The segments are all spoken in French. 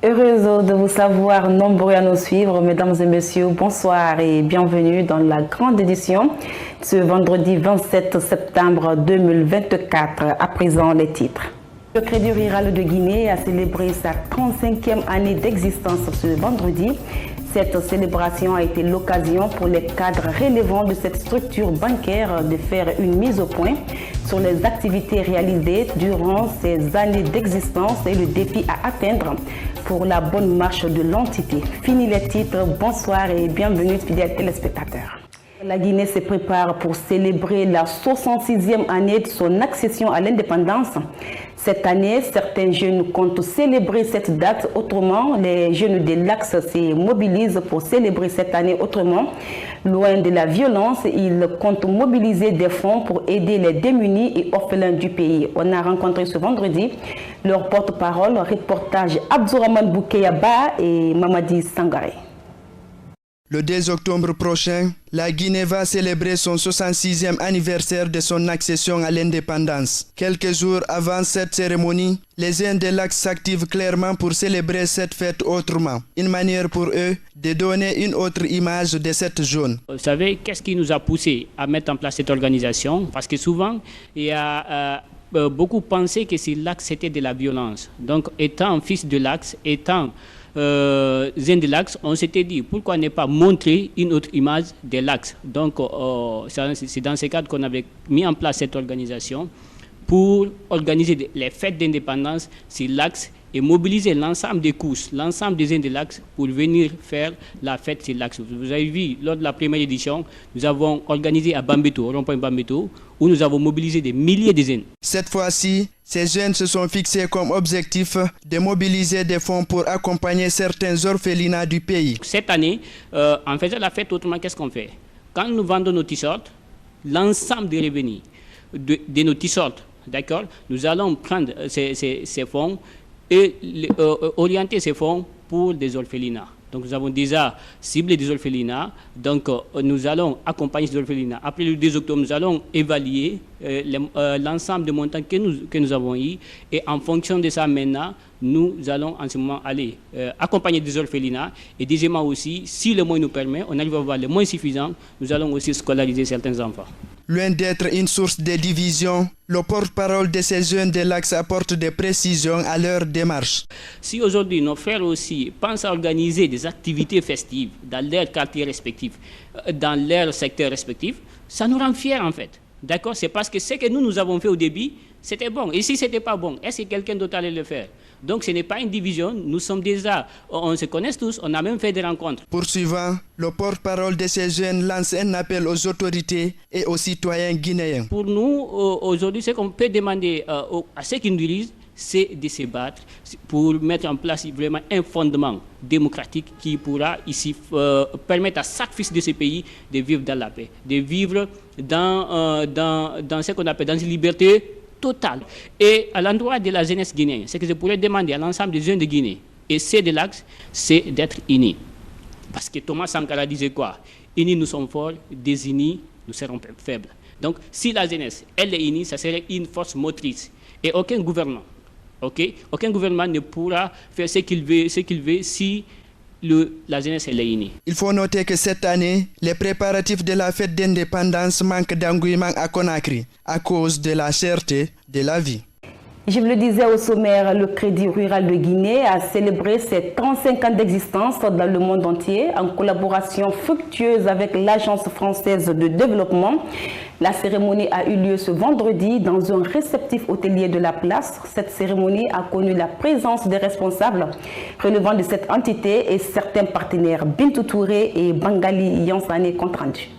Heureuse de vous savoir nombreux à nous suivre. Mesdames et messieurs, bonsoir et bienvenue dans la grande édition ce vendredi 27 septembre 2024. À présent, les titres. Le Crédit Rural de Guinée a célébré sa 35e année d'existence ce vendredi. Cette célébration a été l'occasion pour les cadres relevant de cette structure bancaire de faire une mise au point sur les activités réalisées durant ces années d'existence et le défi à atteindre pour la bonne marche de l'entité. Fini les titres, bonsoir et bienvenue fidèles téléspectateurs. La Guinée se prépare pour célébrer la 66e année de son accession à l'indépendance. Cette année, certains jeunes comptent célébrer cette date autrement. Les jeunes de l'Axe se mobilisent pour célébrer cette année autrement. Loin de la violence, ils comptent mobiliser des fonds pour aider les démunis et orphelins du pays. On a rencontré ce vendredi leur porte-parole, reportage Abdourahmane Boukeyaba et Mamadi Sangaré. Le 2 octobre prochain, la Guinée va célébrer son 66e anniversaire de son accession à l'indépendance. Quelques jours avant cette cérémonie, les jeunes de l'Axe s'activent clairement pour célébrer cette fête autrement. Une manière pour eux de donner une autre image de cette zone. Vous savez, qu'est-ce qui nous a poussé à mettre en place cette organisation? Parce que souvent, il y a beaucoup pensé que l'Axe c'était de la violence. Donc, étant fils de l'Axe, étant Zen de l'Axe, on s'était dit pourquoi ne pas montrer une autre image de l'Axe. Donc c'est dans ce cadre qu'on avait mis en place cette organisation pour organiser les fêtes d'indépendance sur l'Axe et mobiliser l'ensemble des couches, l'ensemble des Zen de l'Axe pour venir faire la fête sur l'Axe. Vous avez vu, lors de la première édition, nous avons organisé à Bambeto, au rond-point Bambeto, où nous avons mobilisé des milliers de Zen. Cette fois-ci, ces jeunes se sont fixés comme objectif de mobiliser des fonds pour accompagner certains orphelinats du pays. Cette année, en faisant la fête autrement, qu'est-ce qu'on fait? Quand nous vendons nos t-shirts, l'ensemble des revenus de nos t-shirts, d'accord, nous allons prendre ces fonds et orienter ces fonds pour des orphelinats. Donc nous avons déjà ciblé des orphelinats, donc nous allons accompagner ces orphelinats. Après le 2 octobre, nous allons évaluer l'ensemble des montants que nous avons eu et en fonction de ça maintenant, nous allons en ce moment aller accompagner des orphelinats et deuxièmement aussi, si le moyen nous permet, on arrive à avoir les moyens suffisants, nous allons aussi scolariser certains enfants. Loin d'être une source de division, le porte-parole de ces jeunes de l'Axe apporte des précisions à leur démarche. Si aujourd'hui nos frères aussi pensent à organiser des activités festives dans leurs quartiers respectifs, dans leurs secteurs respectifs, ça nous rend fiers en fait. D'accord? C'est parce que ce que nous avons fait au début, c'était bon. Et si ce n'était pas bon, est-ce que quelqu'un d'autre allait le faire? Donc ce n'est pas une division, nous sommes déjà, on se connaît tous, on a même fait des rencontres. Poursuivant, le porte-parole de ces jeunes lance un appel aux autorités et aux citoyens guinéens. Pour nous, aujourd'hui, ce qu'on peut demander à ceux qui nous dirigent, c'est de se battre pour mettre en place vraiment un fondement démocratique qui pourra ici permettre à chaque fils de ce pays de vivre dans la paix, de vivre dans ce qu'on appelle dans une liberté totale. Et à l'endroit de la jeunesse guinéenne, ce que je pourrais demander à l'ensemble des jeunes de Guinée, et c'est de l'Axe, c'est d'être unis. Parce que Thomas Sankara disait quoi? Unis nous sommes forts, désunis nous serons faibles. Donc si la jeunesse, elle est unie, ça serait une force motrice. Et aucun gouvernement, aucun gouvernement ne pourra faire ce qu'il veut si la jeunesse elle est unie. Il faut noter que cette année, les préparatifs de la fête d'indépendance manquent d'engouement à Conakry à cause de la cherté de la vie. Je vous le disais au sommaire, le Crédit Rural de Guinée a célébré ses 35 ans d'existence dans le monde entier en collaboration fructueuse avec l'Agence française de développement. La cérémonie a eu lieu ce vendredi dans un réceptif hôtelier de la place. Cette cérémonie a connu la présence des responsables relevant de cette entité et certains partenaires. Bintou Touré et Bangali Yansane compte rendu.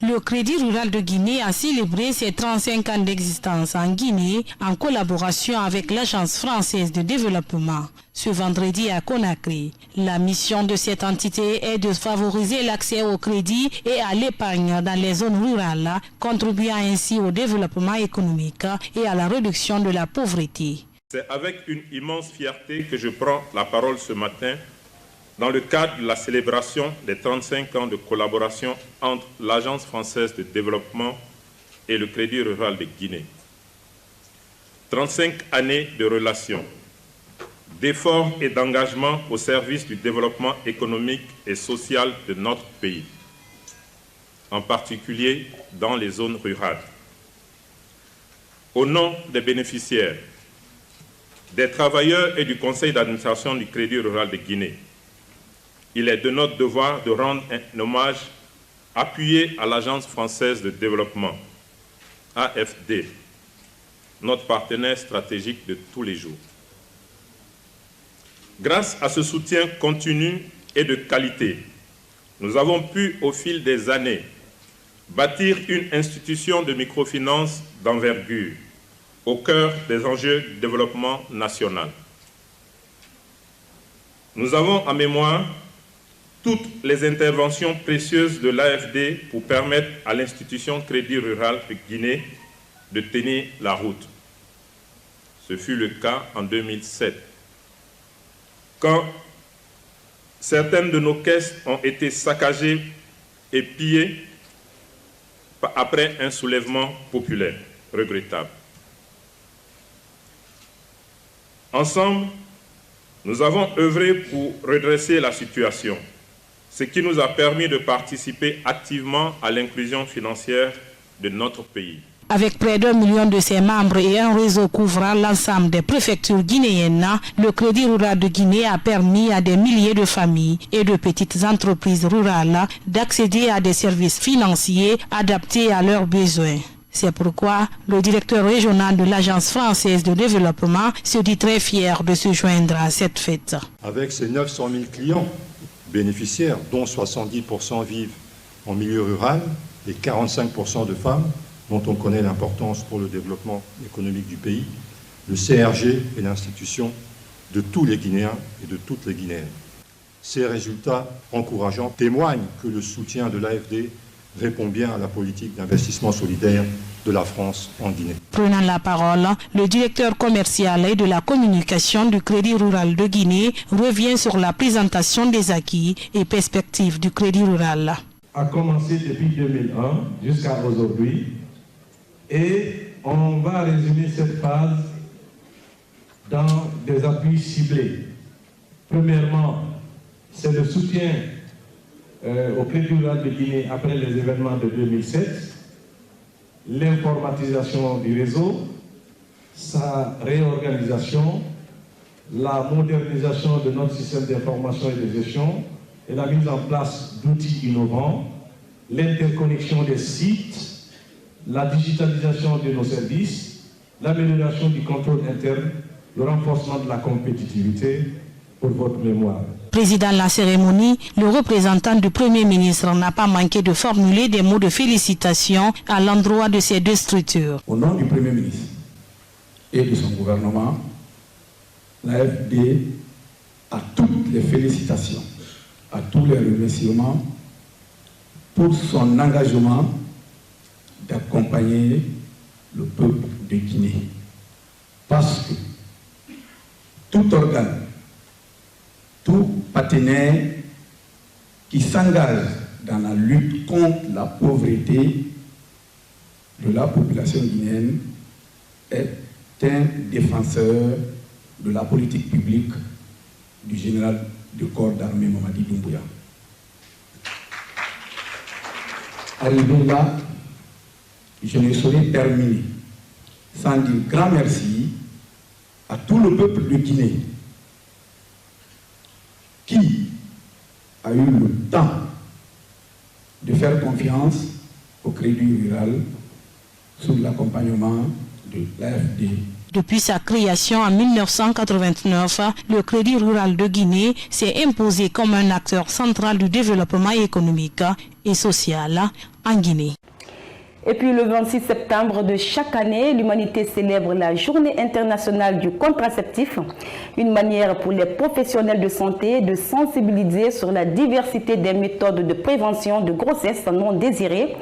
Le Crédit Rural de Guinée a célébré ses 35 ans d'existence en Guinée en collaboration avec l'Agence française de développement. Ce vendredi à Conakry, la mission de cette entité est de favoriser l'accès au crédit et à l'épargne dans les zones rurales, contribuant ainsi au développement économique et à la réduction de la pauvreté. C'est avec une immense fierté que je prends la parole ce matin dans le cadre de la célébration des 35 ans de collaboration entre l'Agence française de développement et le Crédit Rural de Guinée. 35 années de relations, d'efforts et d'engagement au service du développement économique et social de notre pays, en particulier dans les zones rurales. Au nom des bénéficiaires, des travailleurs et du conseil d'administration du Crédit rural de Guinée, il est de notre devoir de rendre un hommage appuyé à l'Agence française de développement, AFD, notre partenaire stratégique de tous les jours. Grâce à ce soutien continu et de qualité, nous avons pu, au fil des années, bâtir une institution de microfinance d'envergure au cœur des enjeux du développement national. Nous avons en mémoire toutes les interventions précieuses de l'AFD pour permettre à l'institution Crédit rural de Guinée de tenir la route. Ce fut le cas en 2007, quand certaines de nos caisses ont été saccagées et pillées après un soulèvement populaire regrettable. Ensemble, nous avons œuvré pour redresser la situation, ce qui nous a permis de participer activement à l'inclusion financière de notre pays. Avec près d'1 million de ses membres et un réseau couvrant l'ensemble des préfectures guinéennes, le Crédit rural de Guinée a permis à des milliers de familles et de petites entreprises rurales d'accéder à des services financiers adaptés à leurs besoins. C'est pourquoi le directeur régional de l'Agence française de développement se dit très fier de se joindre à cette fête. Avec ses 900 000 clients bénéficiaires, dont 70% vivent en milieu rural et 45% de femmes, dont on connaît l'importance pour le développement économique du pays, le CRG est l'institution de tous les Guinéens et de toutes les Guinéennes. Ces résultats encourageants témoignent que le soutien de l'AFD répond bien à la politique d'investissement solidaire de la France en Guinée. Prenant la parole, le directeur commercial et de la communication du Crédit rural de Guinée revient sur la présentation des acquis et perspectives du Crédit rural. A commencé depuis 2001 jusqu'à aujourd'hui et on va résumer cette phase dans des appuis ciblés. Premièrement, c'est le soutien au Crédit rural de Guinée après les événements de 2007, l'informatisation du réseau, sa réorganisation, la modernisation de notre système d'information et de gestion et la mise en place d'outils innovants, l'interconnexion des sites, la digitalisation de nos services, l'amélioration du contrôle interne, le renforcement de la compétitivité, pour votre mémoire. Président de la cérémonie, le représentant du Premier ministre n'a pas manqué de formuler des mots de félicitations à l'endroit de ces deux structures. Au nom du Premier ministre et de son gouvernement, l'AFD a toutes les félicitations, à tous les remerciements pour son engagement d'accompagner le peuple de Guinée. Parce que tout organe, tout partenaire qui s'engage dans la lutte contre la pauvreté de la population guinéenne est un défenseur de la politique publique du général de corps d'armée Mamadi Doumbouya. Arrivé là, je ne saurais terminer sans dire grand merci à tout le peuple de Guinée qui a eu le temps de faire confiance au Crédit rural sous l'accompagnement de l'AFD. Depuis sa création en 1989, le Crédit rural de Guinée s'est imposé comme un acteur central du développement économique et social en Guinée. Et puis le 26 septembre de chaque année, l'humanité célèbre la Journée internationale du contraceptif, une manière pour les professionnels de santé de sensibiliser sur la diversité des méthodes de prévention de grossesse non désirée.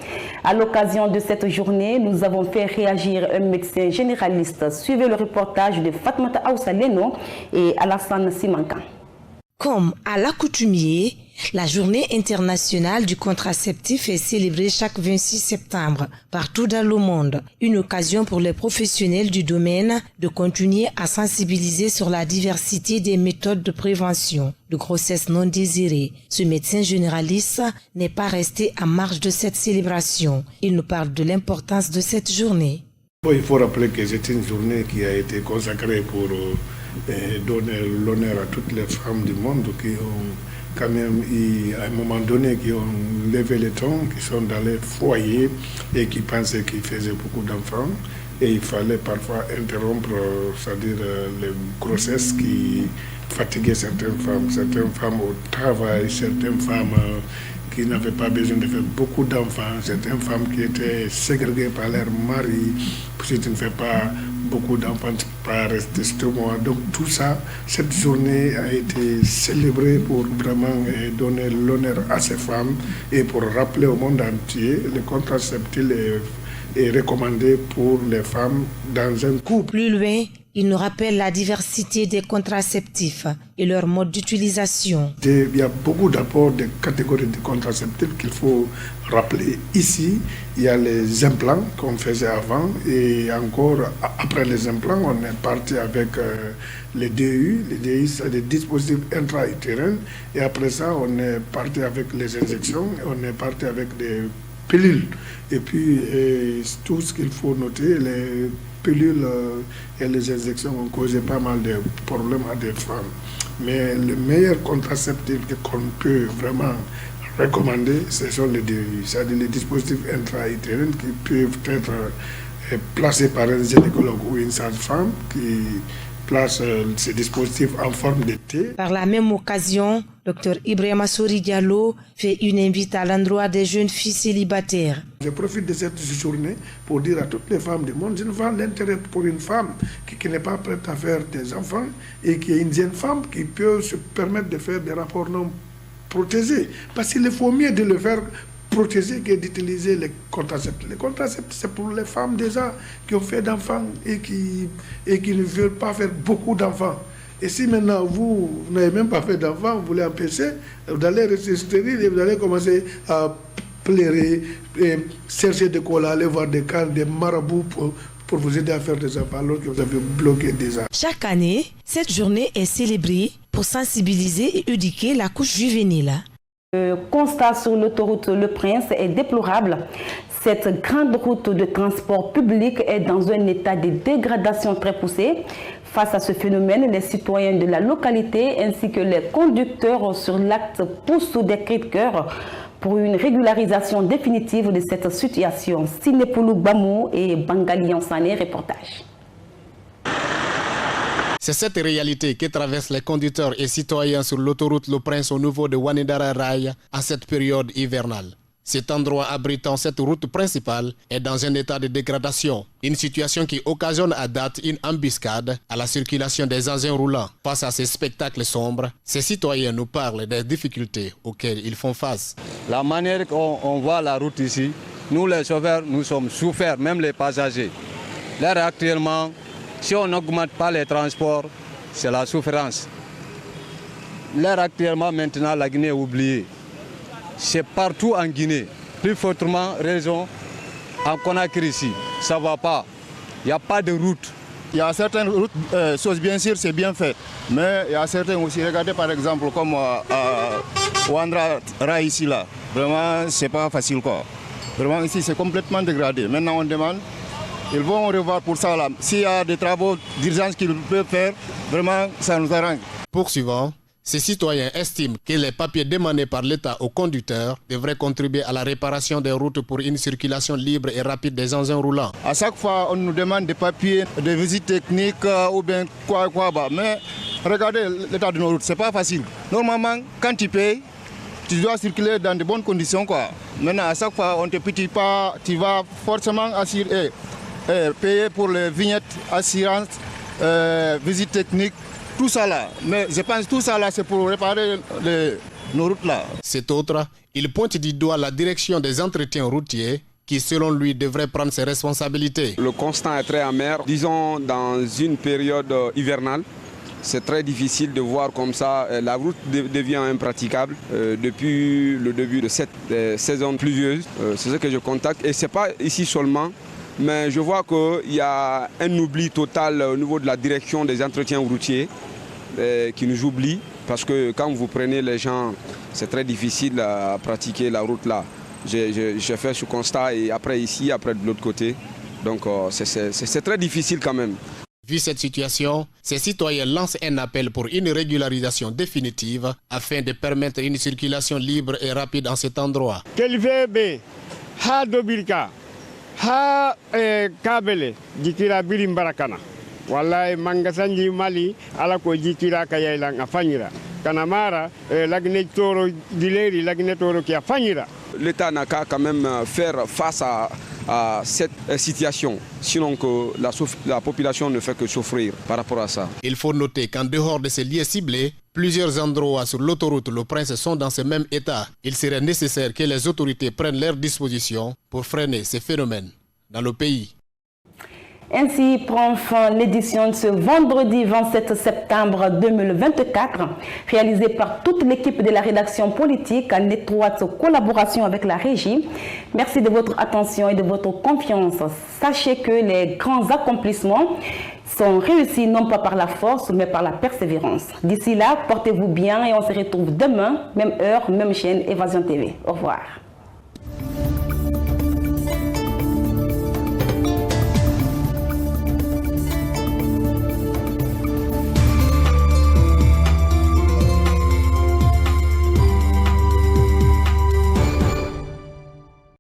À l'occasion de cette journée, nous avons fait réagir un médecin généraliste. Suivez le reportage de Fatmata Aoussa Leno et Alassane Simanka. Comme à l'accoutumée, La journée internationale du contraceptif est célébrée chaque 26 septembre partout dans le monde. Une occasion pour les professionnels du domaine de continuer à sensibiliser sur la diversité des méthodes de prévention de grossesse non désirée. Ce médecin généraliste n'est pas resté en marge de cette célébration. Il nous parle de l'importance de cette journée. Il faut rappeler que c'est une journée qui a été consacrée pour donner l'honneur à toutes les femmes du monde qui ont quand même, à un moment donné, qui ont levé le ton, qui sont dans les foyers et qui pensaient qu'ils faisaient beaucoup d'enfants. Et il fallait parfois interrompre, c'est-à-dire les grossesses qui fatiguaient certaines femmes au travail, certaines femmes qui n'avaient pas besoin de faire beaucoup d'enfants, certaines femmes qui étaient ségrégées par leur mari. Si tu ne fais pas beaucoup d'enfants, tu ne peux pas rester chez moi. Donc tout ça, cette journée a été célébrée pour vraiment donner l'honneur à ces femmes et pour rappeler au monde entier le contraceptif est recommandé pour les femmes dans un couple. Plus loin, il nous rappelle la diversité des contraceptifs et leur mode d'utilisation. Il y a beaucoup d'apports de catégories de contraceptifs qu'il faut rappeler ici. Il y a les implants qu'on faisait avant et encore après les implants, on est parti avec les DU. Les DU, c'est des dispositifs intra-utérins et après ça, on est parti avec les injections et on est parti avec des pilules. Et puis, tout ce qu'il faut noter, les pilules et les injections ont causé pas mal de problèmes à des femmes. Mais le meilleur contraceptif qu'on peut vraiment recommander, ce sont les DUI, c'est-à-dire les dispositifs intra-utérins qui peuvent être placés par un gynécologue ou une sage-femme qui place ces dispositifs en forme de T. Par la même occasion, Dr Ibrahima Sori Diallo fait une invite à l'endroit des jeunes filles célibataires. Je profite de cette journée pour dire à toutes les femmes du monde, je ne vois l'intérêt pour une femme qui n'est pas prête à faire des enfants et qui est une jeune femme qui peut se permettre de faire des rapports non protégés. Parce qu'il faut mieux de le faire protéger que d'utiliser les contraceptifs. Les contraceptifs, c'est pour les femmes déjà qui ont fait d'enfants et qui ne veulent pas faire beaucoup d'enfants. Et si maintenant vous n'avez même pas fait d'enfants, vous voulez empêcher, vous allez rester stérile et vous allez commencer à pleurer, et chercher de quoi aller voir des camps, des marabouts pour vous aider à faire des enfants alors que vous avez bloqué déjà. Chaque année, cette journée est célébrée pour sensibiliser et éduquer la couche juvénile. Le constat sur l'autoroute Le Prince est déplorable. Cette grande route de transport public est dans un état de dégradation très poussé. Face à ce phénomène, les citoyens de la localité ainsi que les conducteurs sur l'acte poussent des cris de cœur pour une régularisation définitive de cette situation. Sinepoulou Bamou et Bangali Ansane, reportage. C'est cette réalité qui traverse les conducteurs et citoyens sur l'autoroute Le Prince au niveau de Wanidara Rail en cette période hivernale. Cet endroit abritant cette route principale est dans un état de dégradation, une situation qui occasionne à date une embuscade à la circulation des engins roulants. Face à ces spectacles sombres, ces citoyens nous parlent des difficultés auxquelles ils font face. La manière qu'on voit la route ici, nous les chauffeurs, nous sommes souffert, même les passagers. Là actuellement, si on n'augmente pas les transports, c'est la souffrance. Là actuellement, maintenant, la Guinée est oubliée. C'est partout en Guinée. Plus fortement, raison, en Conakry ici, ça ne va pas. Il n'y a pas de route. Il y a certaines routes, bien sûr, c'est bien fait. Mais il y a certaines aussi, regardez par exemple, comme Ouandra Rai ici, là. Vraiment, c'est pas facile, quoi. Vraiment, ici, c'est complètement dégradé. Maintenant, on demande, ils vont revoir pour ça, là. S'il y a des travaux d'urgence qu'ils peuvent faire, vraiment, ça nous arrange. Poursuivant, ces citoyens estiment que les papiers demandés par l'État aux conducteurs devraient contribuer à la réparation des routes pour une circulation libre et rapide des engins roulants. À chaque fois, on nous demande des papiers, des visites techniques ou bien quoi. Mais regardez l'état de nos routes, c'est pas facile. Normalement, quand tu payes, tu dois circuler dans de bonnes conditions, quoi. Maintenant, à chaque fois, on ne te pitie pas, tu vas forcément payer pour les vignettes, assurance, visites techniques. Tout ça là, mais je pense que tout ça là, c'est pour réparer nos routes là. Cet autre, il pointe du doigt la direction des entretiens routiers qui, selon lui, devrait prendre ses responsabilités. Le constat est très amer. Disons, dans une période hivernale, c'est très difficile de voir comme ça. La route devient impraticable depuis le début de cette saison pluvieuse. C'est ce que je constate. Et ce n'est pas ici seulement, mais je vois qu'il y a un oubli total au niveau de la direction des entretiens routiers qui nous oublie. Parce que quand vous prenez les gens, c'est très difficile à pratiquer la route là. J'ai fait ce constat et après ici, après de l'autre côté. Donc c'est très difficile quand même. Vu cette situation, ces citoyens lancent un appel pour une régularisation définitive afin de permettre une circulation libre et rapide en cet endroit. Ha dobirka ha kabele jikira birim barakana wallahi mangasanji mali ala ko jikira kayailang afanyira kanamara lagne toro dileri lagne toro ki afanyira. L'État n'a qu'à quand même faire face à cette situation, sinon que la population ne fait que souffrir par rapport à ça. Il faut noter qu'en dehors de ces lieux ciblés, plusieurs endroits sur l'autoroute Le Prince sont dans ce même état. Il serait nécessaire que les autorités prennent leurs dispositions pour freiner ces phénomènes dans le pays. Ainsi prend fin l'édition de ce vendredi 27 septembre 2024, réalisée par toute l'équipe de la rédaction politique en étroite collaboration avec la régie. Merci de votre attention et de votre confiance. Sachez que les grands accomplissements sont réussis non pas par la force, mais par la persévérance. D'ici là, portez-vous bien et on se retrouve demain, même heure, même chaîne, Évasion TV. Au revoir.